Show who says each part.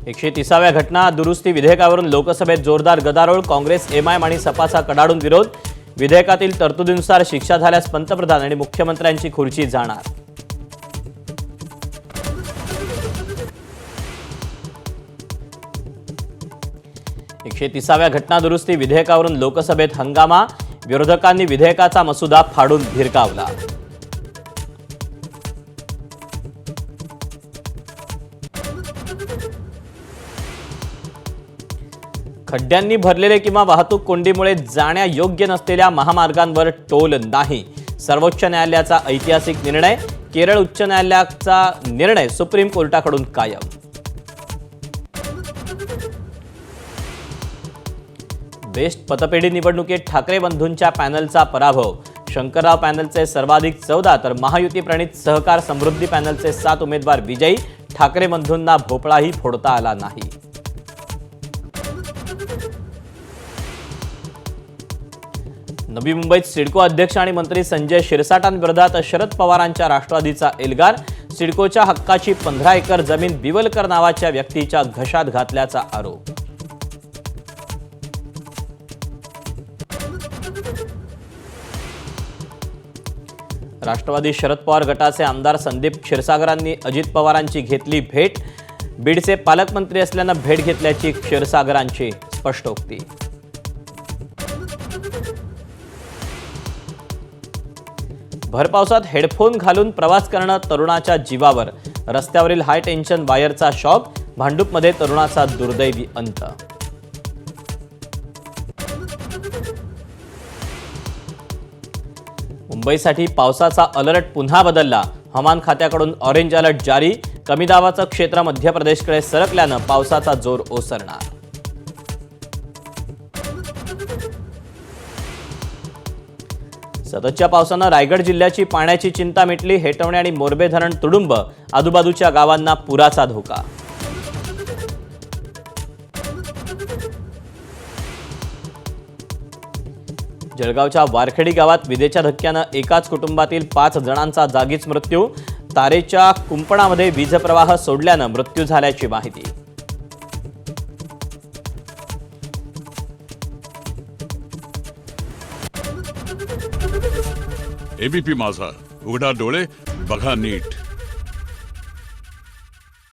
Speaker 1: 130व्या घटना दुरुस्ती विधेयकावरून लोकसभेत जोरदार गदारोळ। काँग्रेस, एमआयएम आणि सपाचा कडाडून विरोध। विधेयकातील तरतुदीनुसार शिक्षा झाल्यास पंतप्रधान आणि मुख्यमंत्र्यांची खुर्ची जाणार। एकशे 30व्या घटना दुरुस्ती विधेयकावरून लोकसभेत हंगामा। विरोधकांनी विधेयकाचा मसुदा फाडून भिरकावला। खड्ड्यांनी भरलेले किंवा वाहतूक कोंडीमुळे जाण्यायोग्य नसलेल्या महामार्गांवर टोल नाही। सर्वोच्च न्यायालयाचा ऐतिहासिक निर्णय। केरळ उच्च न्यायालयाचा निर्णय सुप्रीम कोर्टाकडून कायम। बेस्ट पतपेढी निवडणुकीत ठाकरे बंधूंच्या पॅनलचा पराभव। शंकरराव पॅनलचे सर्वाधिक 14 तर महायुती प्रणित सहकार समृद्धी पॅनलचे 7 उमेदवार विजयी। ठाकरे बंधूंना भोपळाही फोडता आला नाही। नवी मुंबईत सिडको अध्यक्ष आणि मंत्री संजय शिरसाटांविरोधात शरद पवारांच्या राष्ट्रवादीचा एल्गार। सिडकोच्या हक्काची 15 एकर जमीन बिवलकर नावाच्या व्यक्तीच्या घशात घातल्याचा आरोप। राष्ट्रवादी शरद पवार गटाचे आमदार संदीप क्षीरसागरांनी अजित पवारांची घेतली भेट। बीडचे पालकमंत्री असल्यानं भेट घेतल्याची क्षीरसागरांची स्पष्टोक्ती। भरपावसात हेडफोन घालून प्रवास करणं तरुणाच्या जीवावर। रस्त्यावरील हाय टेन्शन वायरचा शॉक। भांडूपमध्ये तरुणाचा दुर्दैवी अंत। मुंबईसाठी पावसाचा अलर्ट पुन्हा बदलला। हवामान खात्याकडून ऑरेंज अलर्ट जारी। कमी दाबाचं क्षेत्र मध्य प्रदेशकडे सरकल्यानं पावसाचा जोर ओसरणार। सततच्या पावसानं रायगड जिल्ह्याची पाण्याची चिंता मिटली। हेटवणे आणि मोरबे धरण तुडुंब। आजूबाजूच्या गावांना पुराचा धोका। जळगावच्या वारखेडी गावात विजेच्या धक्क्यानं एकाच कुटुंबातील 5 जणांचा जागीच मृत्यू। तारेच्या कुंपणामध्ये वीजप्रवाह सोडल्यानं मृत्यू झाल्याची माहिती।
Speaker 2: एबीपी माझा, उघडा डोळे बघा नीट।